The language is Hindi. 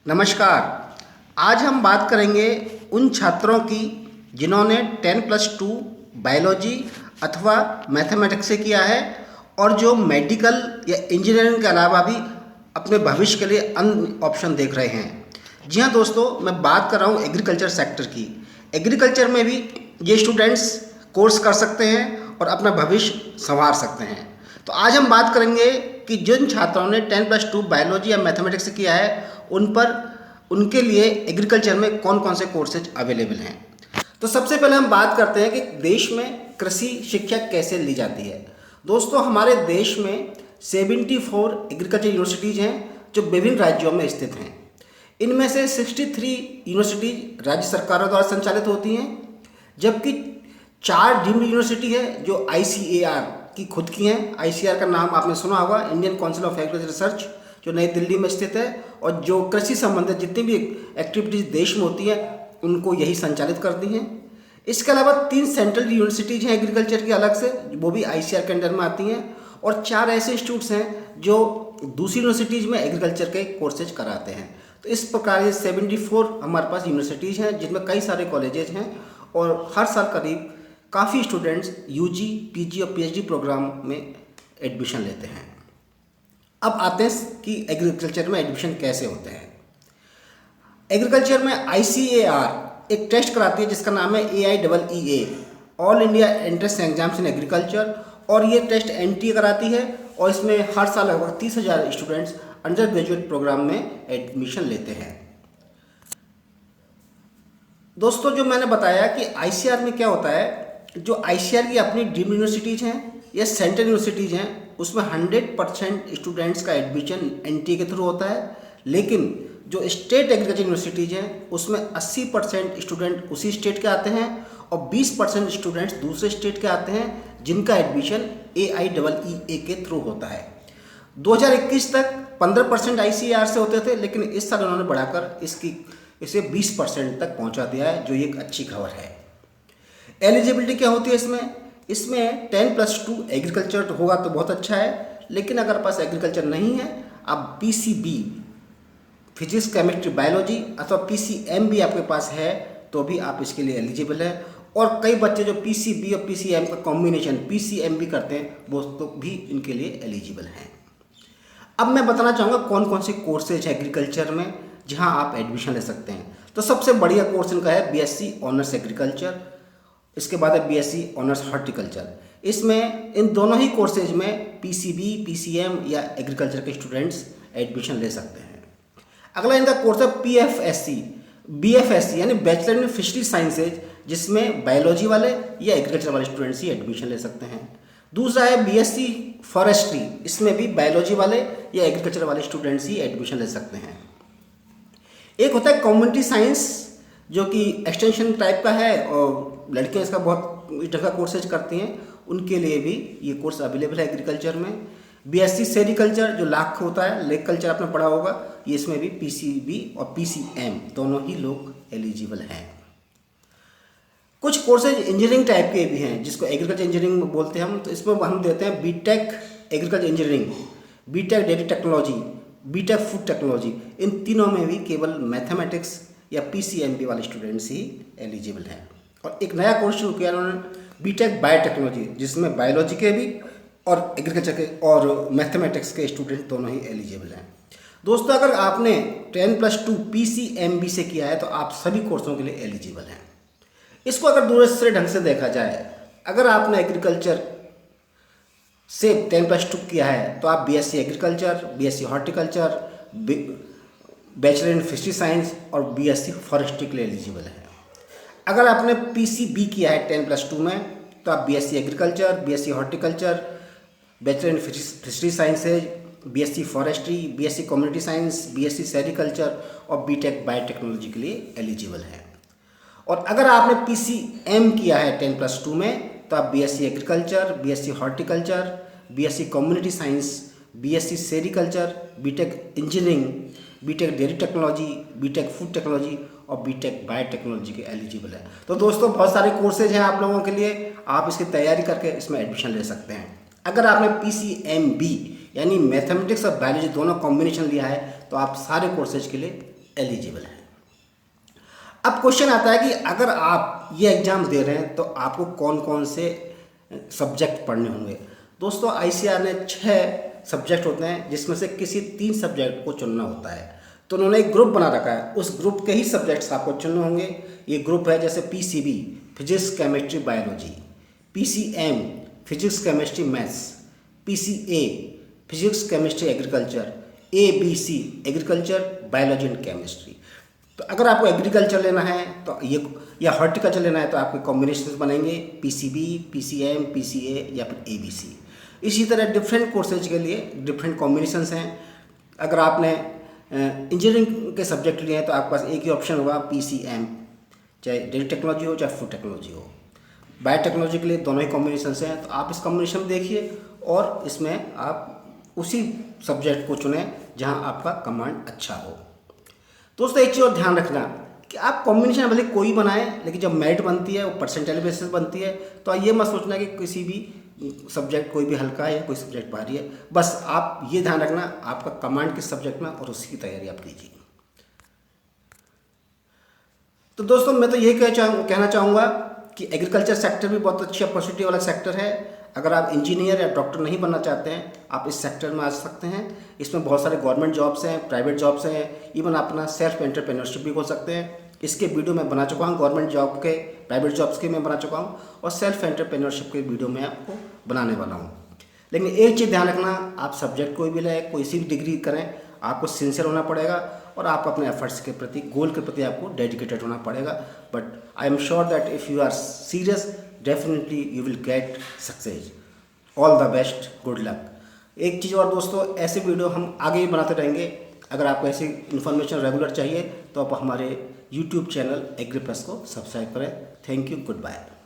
नमस्कार। आज हम बात करेंगे उन छात्रों की जिन्होंने 10+2 बायोलॉजी अथवा मैथमेटिक्स से किया है और जो मेडिकल या इंजीनियरिंग के अलावा भी अपने भविष्य के लिए अन्य ऑप्शन देख रहे हैं। जी हाँ दोस्तों, मैं बात कर रहा हूँ एग्रीकल्चर सेक्टर की। एग्रीकल्चर में भी ये स्टूडेंट्स कोर्स कर सकते हैं और अपना भविष्य संवार सकते हैं। तो आज हम बात करेंगे कि जिन छात्रों ने 10+2 बायोलॉजी या मैथमेटिक्स से किया है उनके लिए एग्रीकल्चर में कौन कौन से कोर्सेज अवेलेबल हैं। तो सबसे पहले हम बात करते हैं कि देश में कृषि शिक्षा कैसे ली जाती है। दोस्तों, हमारे देश में 74 एग्रीकल्चर यूनिवर्सिटीज़ हैं जो विभिन्न राज्यों में स्थित हैं। इनमें से 63 यूनिवर्सिटीज राज्य सरकारों द्वारा संचालित होती हैं, जबकि 4 डीम्ड यूनिवर्सिटी है जो ICAR की खुद की हैं। ICAR का नाम आपने सुना होगा, Indian council of agriculture research, जो नई दिल्ली में स्थित है और जो कृषि संबंधित जितनी भी एक्टिविटीज़ देश में होती हैं उनको यही संचालित करती हैं। इसके अलावा 3 सेंट्रल यूनिवर्सिटीज़ हैं एग्रीकल्चर की अलग से, वो भी ICAR के अंडर में आती हैं, और 4 ऐसे इंस्टीट्यूट्स हैं जो दूसरी यूनिवर्सिटीज़ में एग्रीकल्चर के कोर्सेज कराते हैं। तो इस प्रकार ये 74 हमारे पास यूनिवर्सिटीज़ हैं जिनमें कई सारे कॉलेजेज हैं और हर साल करीब काफ़ी स्टूडेंट्स UG, PG और PhD प्रोग्राम में एडमिशन लेते हैं। अब आते हैं कि एग्रीकल्चर में एडमिशन कैसे होते हैं। एग्रीकल्चर में ICAR एक टेस्ट कराती है जिसका नाम है AIEEA, all India entrance exams in agriculture, और ये टेस्ट NTA कराती है और इसमें हर साल लगभग 30,000 स्टूडेंट्स अंडर ग्रेजुएट प्रोग्राम में एडमिशन लेते हैं। दोस्तों, जो मैंने बताया कि ICAR में क्या होता है, जो ICAR की अपनी डीम्ड यूनिवर्सिटीज़ हैं या सेंट्रल यूनिवर्सिटीज़ हैं उसमें 100% स्टूडेंट्स का एडमिशन NTA के थ्रू होता है, लेकिन जो स्टेट एग्रीकल्चर यूनिवर्सिटीज़ हैं उसमें 80% स्टूडेंट उसी स्टेट के आते हैं और 20% स्टूडेंट्स दूसरे स्टेट के आते हैं जिनका एडमिशन AIEEA के थ्रू होता है। 2021 तक 15% ICAR से होते थे, लेकिन इस साल उन्होंने बढ़ाकर इसे 20% तक पहुंचा दिया है, जो एक अच्छी खबर है। एलिजिबिलिटी क्या होती है इसमें 10+2 एग्रीकल्चर होगा तो बहुत अच्छा है, लेकिन अगर पास एग्रीकल्चर नहीं है, आप PCB फिजिक्स केमिस्ट्री बायोलॉजी अथवा PCM भी आपके पास है तो भी आप इसके लिए एलिजिबल है। और कई बच्चे जो PCB और PCM का कॉम्बिनेशन PCM भी करते हैं वो तो भी इनके लिए एलिजिबल हैं। अब मैं बताना चाहूँगा कौन कौन से कोर्सेज है एग्रीकल्चर में जहाँ आप एडमिशन ले सकते हैं। तो सबसे बढ़िया कोर्स इनका है BSc ऑनर्स एग्रीकल्चर, इसके बाद है BSc ऑनर्स हॉर्टिकल्चर। इसमें इन दोनों ही कोर्सेज में PCB, PCM या एग्रीकल्चर के स्टूडेंट्स एडमिशन ले सकते हैं। अगला इनका कोर्स है BFSC यानी बैचलर इन फिशरी साइंसेज, जिसमें बायोलॉजी वाले या एग्रीकल्चर वाले स्टूडेंट्स ही एडमिशन ले सकते हैं। दूसरा है BSc फॉरेस्ट्री, इसमें भी बायोलॉजी वाले या एग्रीकल्चर वाले स्टूडेंट्स ही एडमिशन ले सकते हैं। एक होता है कम्युनिटी साइंस, जो कि एक्सटेंशन टाइप का है और लड़कियां इसका बहुत ढंग कोर्सेज करती हैं, उनके लिए भी ये कोर्स अवेलेबल है एग्रीकल्चर में। BSc सेरिकल्चर जो लाख होता है, लेक कल्चर आपने पढ़ा होगा, ये इसमें भी PCB और PCM दोनों ही लोग एलिजिबल हैं। कुछ कोर्सेज इंजीनियरिंग टाइप के भी हैं जिसको एग्रीकल्चर इंजीनियरिंग बोलते हैं हम, तो इसमें हम देते हैं BTech agriculture engineering, BTech dairy technology, BTech food technology. इन तीनों में भी केवल मैथमेटिक्स या PCMB वाले स्टूडेंट्स ही एलिजिबल हैं। और एक नया कोर्स शुरू किया उन्होंने BTech बायोटेक्नोलॉजी, जिसमें बायोलॉजी के भी और एग्रीकल्चर के और मैथमेटिक्स के स्टूडेंट दोनों ही एलिजिबल हैं। दोस्तों, अगर आपने 10+2 PCMB से किया है तो आप सभी कोर्सों के लिए एलिजिबल हैं। इसको अगर दूसरे ढंग से देखा जाए, अगर आपने एग्रीकल्चर से 10+2 किया है तो आप BSc agriculture, BSc horticulture, bachelor in fishery science और BSc फॉरेस्ट्री के लिए एलिजिबल है। अगर आपने PCB किया है 10+2 में तो आप BSc agriculture, BSc horticulture, bachelor in fishery sciences, BSc forestry, BSc community science, BSc sericulture और BTech बायोटेक्नोलॉजी के लिए एलिजिबल है। और अगर आपने PCM किया है 10+2 में तो आप BSc agriculture, BSc horticulture, BSc community science, BSc sericulture, BTech engineering, BTech dairy technology, BTech food technology और BTech बायोटेक्नोलॉजी के एलिजिबल है। तो दोस्तों, बहुत सारे कोर्सेज हैं आप लोगों के लिए, आप इसकी तैयारी करके इसमें एडमिशन ले सकते हैं। अगर आपने PCMB यानी मैथमेटिक्स और बायोलॉजी दोनों कॉम्बिनेशन लिया है तो आप सारे कोर्सेज के लिए एलिजिबल हैं। अब क्वेश्चन आता है कि अगर आप ये एग्ज़ाम दे रहे हैं तो आपको कौन कौन से सब्जेक्ट पढ़ने होंगे। दोस्तों आईसीआर ने 6 सब्जेक्ट होते हैं जिसमें से किसी 3 सब्जेक्ट को चुनना होता है। तो उन्होंने एक ग्रुप बना रखा है, उस ग्रुप के ही सब्जेक्ट्स आपको चुनने होंगे। ये ग्रुप है जैसे PCB physics chemistry biology, PCM physics chemistry maths, PCA physics chemistry agriculture, ABC agriculture biology and chemistry. तो अगर आपको एग्रीकल्चर लेना है तो ये, या हॉर्टिकल्चर लेना है तो आपके कॉम्बिनेशन बनेंगे पीसीबी, पीसीएम, पीसीए या फिर एबीसी। इसी तरह डिफरेंट कोर्सेज के लिए डिफरेंट कॉम्बिनेशंस हैं। अगर आपने इंजीनियरिंग के सब्जेक्ट लिए हैं तो आपके पास एक ही ऑप्शन होगा पीसीएम, चाहे डेयरी टेक्नोलॉजी हो चाहे फूड टेक्नोलॉजी हो। बायोटेक्नोलॉजी के लिए दोनों ही कॉम्बिनेशंस हैं। तो आप इस कॉम्बिनेशन में देखिए और इसमें आप उसी सब्जेक्ट को चुनें जहां आपका कमांड अच्छा हो। दोस्तों एक चीज़ और ध्यान रखना कि आप कॉम्बिनेशन भले कोई बनाएं, लेकिन जब मेरिट बनती है वो परसेंटाइल बेसिस बनती है। तो ये मत सोचना कि किसी भी सब्जेक्ट कोई भी हल्का है या कोई सब्जेक्ट भारी है। बस आप ये ध्यान रखना आपका कमांड किस सब्जेक्ट में, और उसी की तैयारी आप कीजिए। तो दोस्तों मैं तो यही कहना चाहूँगा कि एग्रीकल्चर सेक्टर भी बहुत अच्छी अपॉर्चुनिटी वाला सेक्टर है। अगर आप इंजीनियर या डॉक्टर नहीं बनना चाहते हैं, आप इस सेक्टर में आ सकते हैं। इसमें बहुत सारे गवर्नमेंट जॉब्स हैं, प्राइवेट जॉब्स हैं, इवन अपना सेल्फ एंटरप्रेन्योरशिप भी हो सकते हैं। इसके वीडियो मैं बना चुका हूँ, गवर्नमेंट जॉब के, प्राइवेट जॉब्स के मैं बना चुका हूँ, और सेल्फ एंटरप्रेन्योरशिप के वीडियो मैं आपको बनाने वाला हूँ। लेकिन एक चीज़ ध्यान रखना, आप सब्जेक्ट कोई भी लें, कोई सी भी डिग्री करें, आपको सिंसियर होना पड़ेगा और आप अपने एफर्ट्स के प्रति, गोल के प्रति आपको डेडिकेटेड होना पड़ेगा। But I am sure that if you are serious definitely you will get success. All the best, good luck. एक चीज़ और दोस्तों, ऐसे वीडियो हम आगे भी बनाते रहेंगे। अगर आपको ऐसी इन्फॉर्मेशन रेगुलर चाहिए तो आप हमारे यूट्यूब चैनल एग्री प्लस को सब्सक्राइब करें। Thank you, good bye.